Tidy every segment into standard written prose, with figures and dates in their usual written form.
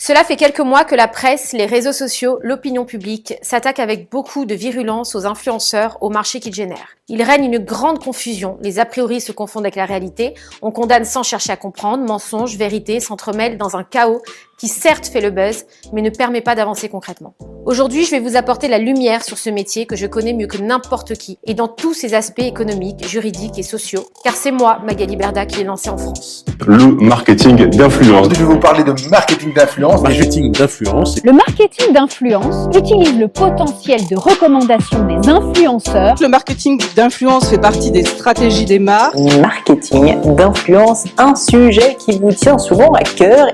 Cela fait quelques mois que la presse, les réseaux sociaux, l'opinion publique s'attaquent avec beaucoup de virulence aux influenceurs, au marché qu'ils génèrent. Il règne une grande confusion, les a priori se confondent avec la réalité, on condamne sans chercher à comprendre, mensonges, vérités s'entremêlent dans un chaos qui certes fait le buzz, mais ne permet pas d'avancer concrètement. Aujourd'hui, je vais vous apporter la lumière sur ce métier que je connais mieux que n'importe qui, et dans tous ses aspects économiques, juridiques et sociaux, car c'est moi, Magali Berda, qui l'ai lancé en France. Le marketing d'influence. Je vais vous parler de marketing d'influence. Marketing d'influence. Le marketing d'influence utilise le potentiel de recommandation des influenceurs. Le marketing d'influence fait partie des stratégies des marques. Marketing d'influence, un sujet qui vous tient souvent à cœur.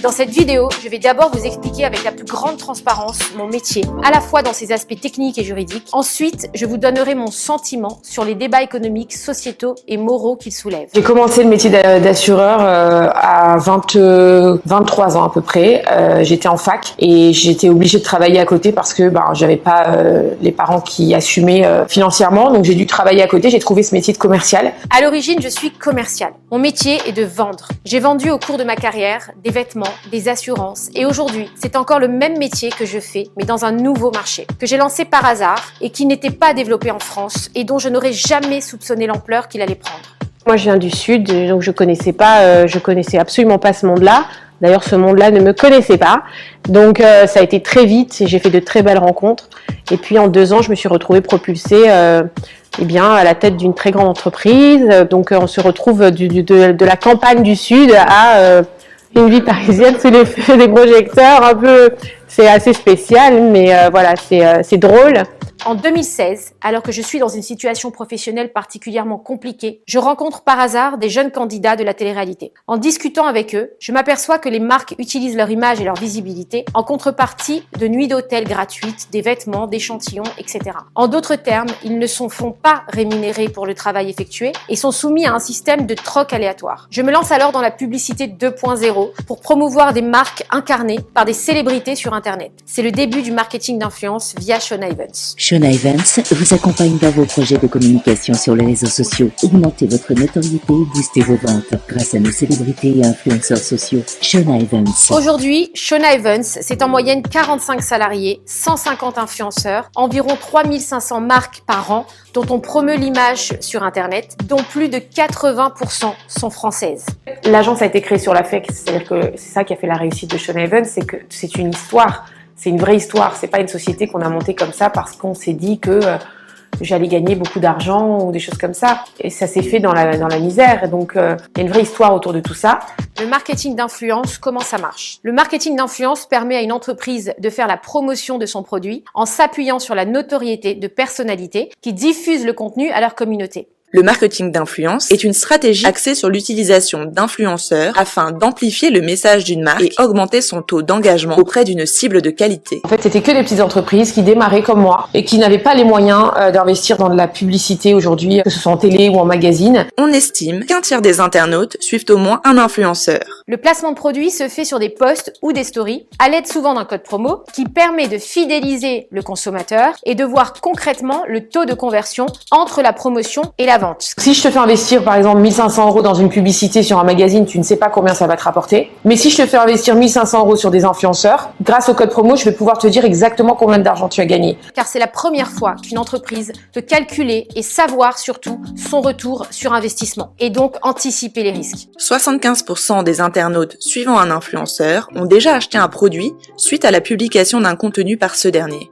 Dans cette vidéo, je vais d'abord vous expliquer avec la plus grande transparence mon métier, à la fois dans ses aspects techniques et juridiques. Ensuite, je vous donnerai mon sentiment sur les débats économiques, sociétaux et moraux qu'il soulève. J'ai commencé le métier d'assureur à 23 ans à peu près. J'étais en fac et j'étais obligée de travailler à côté parce que j'avais pas les parents qui assumaient financièrement. Donc j'ai dû travailler à côté. J'ai trouvé ce métier de commercial. À l'origine, je suis commerciale. Mon métier est de vendre. J'ai vendu au cours de ma carrière des vêtements, des assurances et aujourd'hui, c'est encore le même métier que je fais mais dans un nouveau marché que j'ai lancé par hasard et qui n'était pas développé en France et dont je n'aurais jamais soupçonné l'ampleur qu'il allait prendre. Moi, je viens du Sud, donc je connaissais absolument pas ce monde-là. D'ailleurs, ce monde-là ne me connaissait pas. Donc, ça a été très vite et j'ai fait de très belles rencontres. Et puis, en 2 ans, je me suis retrouvée propulsée à la tête d'une très grande entreprise. Donc, on se retrouve de la campagne du Sud à une vie parisienne sous les feux des projecteurs. Un peu, c'est assez spécial, mais c'est drôle. En 2016, alors que je suis dans une situation professionnelle particulièrement compliquée, je rencontre par hasard des jeunes candidats de la télé-réalité. En discutant avec eux, je m'aperçois que les marques utilisent leur image et leur visibilité en contrepartie de nuits d'hôtel gratuites, des vêtements, d'échantillons, etc. En d'autres termes, ils ne font pas rémunérés pour le travail effectué et sont soumis à un système de troc aléatoire. Je me lance alors dans la publicité 2.0 pour promouvoir des marques incarnées par des célébrités sur Internet. C'est le début du marketing d'influence via Shona Evans. Shona Evans vous accompagne dans vos projets de communication sur les réseaux sociaux. Augmentez votre notoriété, boostez vos ventes grâce à nos célébrités et influenceurs sociaux. Shona Evans. Aujourd'hui, Shona Evans, c'est en moyenne 45 salariés, 150 influenceurs, environ 3500 marques par an dont on promeut l'image sur Internet, dont plus de 80% sont françaises. L'agence a été créée sur l'affect, c'est-à-dire que c'est ça qui a fait la réussite de Shona Evans, c'est que c'est une histoire. C'est une vraie histoire, c'est pas une société qu'on a montée comme ça parce qu'on s'est dit que j'allais gagner beaucoup d'argent ou des choses comme ça. Et ça s'est fait dans la misère. Et donc, il y a une vraie histoire autour de tout ça. Le marketing d'influence, comment ça marche? Le marketing d'influence permet à une entreprise de faire la promotion de son produit en s'appuyant sur la notoriété de personnalités qui diffusent le contenu à leur communauté. Le marketing d'influence est une stratégie axée sur l'utilisation d'influenceurs afin d'amplifier le message d'une marque et augmenter son taux d'engagement auprès d'une cible de qualité. En fait, c'était que des petites entreprises qui démarraient comme moi et qui n'avaient pas les moyens d'investir dans de la publicité aujourd'hui, que ce soit en télé ou en magazine. On estime qu'un tiers des internautes suivent au moins un influenceur. Le placement de produits se fait sur des posts ou des stories, à l'aide souvent d'un code promo qui permet de fidéliser le consommateur et de voir concrètement le taux de conversion entre la promotion et la vente. Si je te fais investir par exemple 1500 € dans une publicité sur un magazine, tu ne sais pas combien ça va te rapporter. Mais si je te fais investir 1500 € sur des influenceurs, grâce au code promo, je vais pouvoir te dire exactement combien d'argent tu as gagné. Car c'est la première fois qu'une entreprise peut calculer et savoir surtout son retour sur investissement et donc anticiper les risques. 75% des internautes suivant un influenceur ont déjà acheté un produit suite à la publication d'un contenu par ce dernier.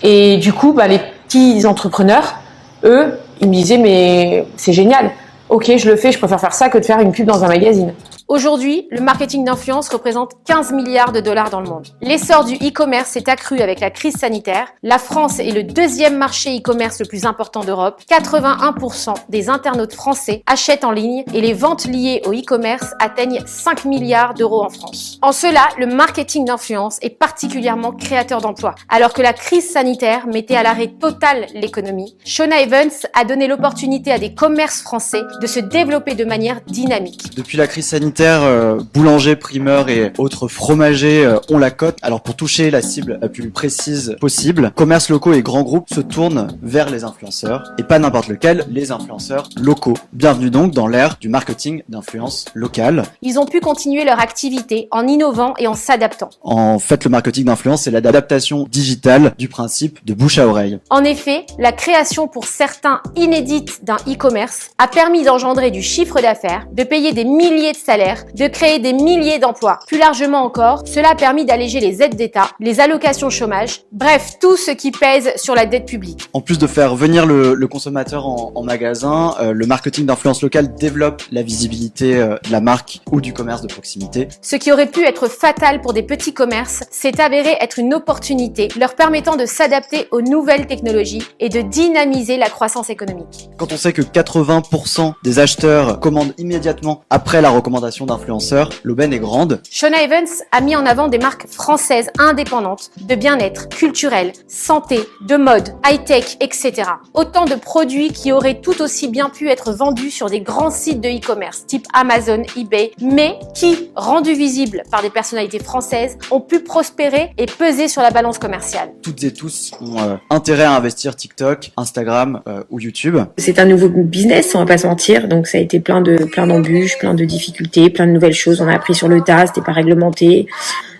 Et du coup, les petits entrepreneurs, eux, ils me disaient mais c'est génial, ok je le fais, je préfère faire ça que de faire une pub dans un magazine. Aujourd'hui, le marketing d'influence représente 15 milliards de dollars dans le monde. L'essor du e-commerce s'est accru avec la crise sanitaire. La France est le deuxième marché e-commerce le plus important d'Europe. 81% des internautes français achètent en ligne et les ventes liées au e-commerce atteignent 5 milliards d'euros en France. En cela, le marketing d'influence est particulièrement créateur d'emplois. Alors que la crise sanitaire mettait à l'arrêt total l'économie, Shona Evans a donné l'opportunité à des commerces français de se développer de manière dynamique. Depuis la crise sanitaire, Critères boulanger, primeur et autres fromagers ont la cote. Alors pour toucher la cible la plus précise possible, commerces locaux et grands groupes se tournent vers les influenceurs et pas n'importe lequel, les influenceurs locaux. Bienvenue donc dans l'ère du marketing d'influence locale. Ils ont pu continuer leur activité en innovant et en s'adaptant. En fait, le marketing d'influence, c'est l'adaptation digitale du principe de bouche à oreille. En effet, la création pour certains inédite d'un e-commerce a permis d'engendrer du chiffre d'affaires, de payer des milliers de salaires, de créer des milliers d'emplois. Plus largement encore, cela a permis d'alléger les aides d'État, les allocations chômage, bref, tout ce qui pèse sur la dette publique. En plus de faire venir le consommateur en magasin, le marketing d'influence locale développe la visibilité de la marque ou du commerce de proximité. Ce qui aurait pu être fatal pour des petits commerces s'est avéré être une opportunité leur permettant de s'adapter aux nouvelles technologies et de dynamiser la croissance économique. Quand on sait que 80% des acheteurs commandent immédiatement après la recommandation d'influenceurs, l'aubaine est grande. Shona Evans a mis en avant des marques françaises indépendantes de bien-être, culturel, santé, de mode, high-tech, etc. Autant de produits qui auraient tout aussi bien pu être vendus sur des grands sites de e-commerce type Amazon, eBay, mais qui, rendus visibles par des personnalités françaises, ont pu prospérer et peser sur la balance commerciale. Toutes et tous ont intérêt à investir TikTok, Instagram ou YouTube. C'est un nouveau business, on va pas se mentir, donc ça a été plein d'embûches, plein de difficultés, plein de nouvelles choses. On a appris sur le tas, c'était pas réglementé.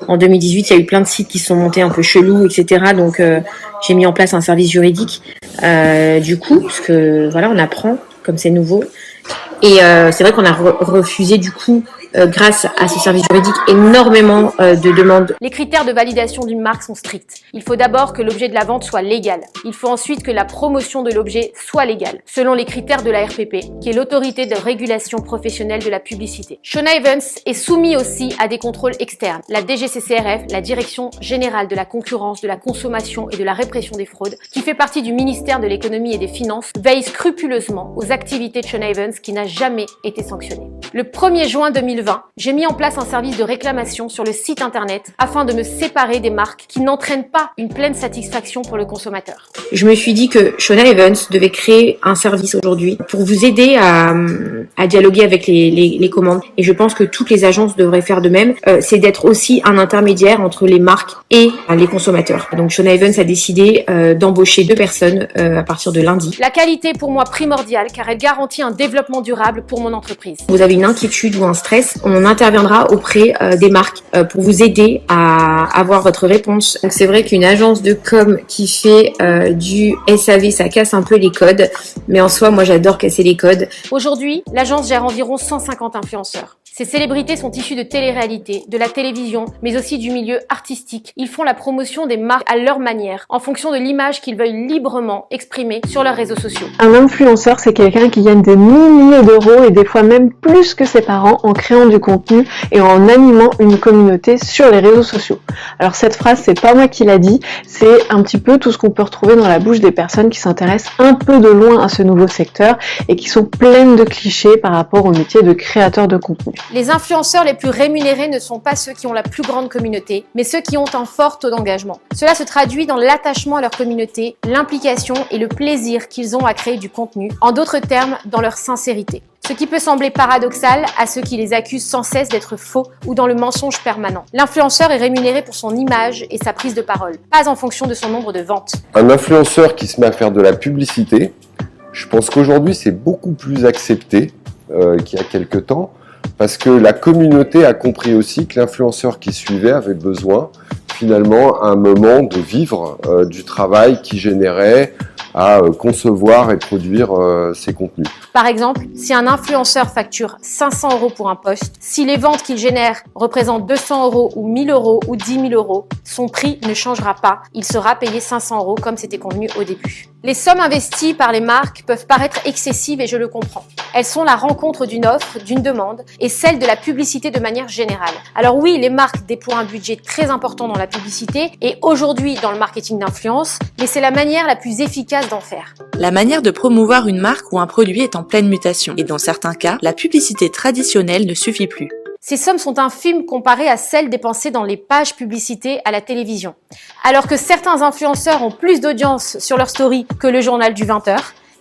En 2018, il y a eu plein de sites qui se sont montés un peu chelous, etc. Donc j'ai mis en place un service juridique. Du coup, parce que voilà, on apprend comme c'est nouveau. Et c'est vrai qu'on a refusé du coup, grâce à ce service juridique, énormément de demandes. Les critères de validation d'une marque sont stricts. Il faut d'abord que l'objet de la vente soit légal. Il faut ensuite que la promotion de l'objet soit légale, selon les critères de la RPP, qui est l'autorité de régulation professionnelle de la publicité. Shona Evans est soumis aussi à des contrôles externes. La DGCCRF, la Direction Générale de la Concurrence, de la Consommation et de la Répression des Fraudes, qui fait partie du ministère de l'Économie et des Finances, veille scrupuleusement aux activités de Shona Evans qui n'a jamais été sanctionnée. Le 1er juin 2020, j'ai mis en place un service de réclamation sur le site internet afin de me séparer des marques qui n'entraînent pas une pleine satisfaction pour le consommateur. Je me suis dit que Shona Evans devait créer un service aujourd'hui pour vous aider à dialoguer avec les commandes. Et je pense que toutes les agences devraient faire de même. C'est d'être aussi un intermédiaire entre les marques et les consommateurs. Donc Shona Evans a décidé d'embaucher 2 personnes à partir de lundi. La qualité est pour moi primordiale car elle garantit un développement durable pour mon entreprise. Vous avez une inquiétude ou un stress, on interviendra auprès des marques pour vous aider à avoir votre réponse. Donc c'est vrai qu'une agence de com qui fait du SAV, ça casse un peu les codes, mais en soi, moi j'adore casser les codes. Aujourd'hui, l'agence gère environ 150 influenceurs. Ces célébrités sont issues de télé-réalité, de la télévision, mais aussi du milieu artistique. Ils font la promotion des marques à leur manière, en fonction de l'image qu'ils veulent librement exprimer sur leurs réseaux sociaux. Un influenceur, c'est quelqu'un qui gagne des milliers d'euros et des fois même plus que ses parents en créant du contenu et en animant une communauté sur les réseaux sociaux. Alors cette phrase, c'est pas moi qui l'a dit, c'est un petit peu tout ce qu'on peut retrouver dans la bouche des personnes qui s'intéressent un peu de loin à ce nouveau secteur et qui sont pleines de clichés par rapport au métier de créateur de contenu. Les influenceurs les plus rémunérés ne sont pas ceux qui ont la plus grande communauté, mais ceux qui ont un fort taux d'engagement. Cela se traduit dans l'attachement à leur communauté, l'implication et le plaisir qu'ils ont à créer du contenu, en d'autres termes, dans leur sincérité. Ce qui peut sembler paradoxal à ceux qui les accusent sans cesse d'être faux ou dans le mensonge permanent. L'influenceur est rémunéré pour son image et sa prise de parole, pas en fonction de son nombre de ventes. Un influenceur qui se met à faire de la publicité, je pense qu'aujourd'hui c'est beaucoup plus accepté qu'il y a quelques temps, parce que la communauté a compris aussi que l'influenceur qui suivait avait besoin finalement à un moment de vivre du travail qu'il générait à concevoir et produire ses contenus. Par exemple, si un influenceur facture 500 € pour un post, si les ventes qu'il génère représentent 200 € ou 1000 € ou 10 000 €, son prix ne changera pas. Il sera payé 500 € comme c'était convenu au début. Les sommes investies par les marques peuvent paraître excessives et je le comprends. Elles sont la rencontre d'une offre, d'une demande et celle de la publicité de manière générale. Alors oui, les marques déploient un budget très important dans la publicité et aujourd'hui dans le marketing d'influence, mais c'est la manière la plus efficace d'en faire. La manière de promouvoir une marque ou un produit est en pleine mutation et dans certains cas, la publicité traditionnelle ne suffit plus. Ces sommes sont infimes comparées à celles dépensées dans les pages publicité à la télévision. Alors que certains influenceurs ont plus d'audience sur leur story que le journal du 20h,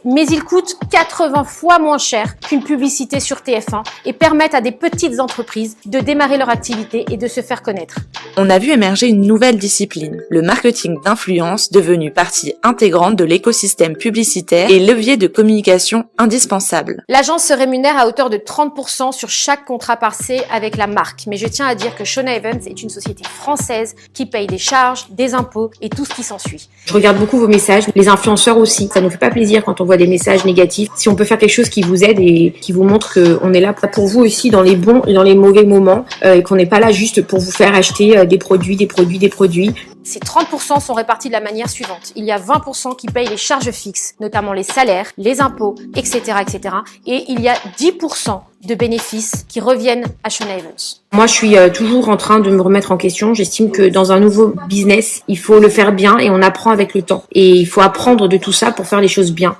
mais ils coûtent 80 fois moins cher qu'une publicité sur TF1 et permettent à des petites entreprises de démarrer leur activité et de se faire connaître. On a vu émerger une nouvelle discipline, le marketing d'influence, devenu partie intégrante de l'écosystème publicitaire et levier de communication indispensable. L'agence se rémunère à hauteur de 30% sur chaque contrat passé avec la marque, mais je tiens à dire que Shona Evans est une société française qui paye des charges, des impôts et tout ce qui s'ensuit. Je regarde beaucoup vos messages, les influenceurs aussi. Ça nous fait pas plaisir quand on voit des messages négatifs. Si on peut faire quelque chose qui vous aide et qui vous montre qu'on est là pour vous aussi dans les bons et dans les mauvais moments et qu'on n'est pas là juste pour vous faire acheter des produits. Ces 30% sont répartis de la manière suivante. Il y a 20% qui payent les charges fixes, notamment les salaires, les impôts, etc., etc. Et il y a 10% de bénéfices qui reviennent à Shona Evans. Moi, je suis toujours en train de me remettre en question. J'estime que dans un nouveau business, il faut le faire bien et on apprend avec le temps. Et il faut apprendre de tout ça pour faire les choses bien.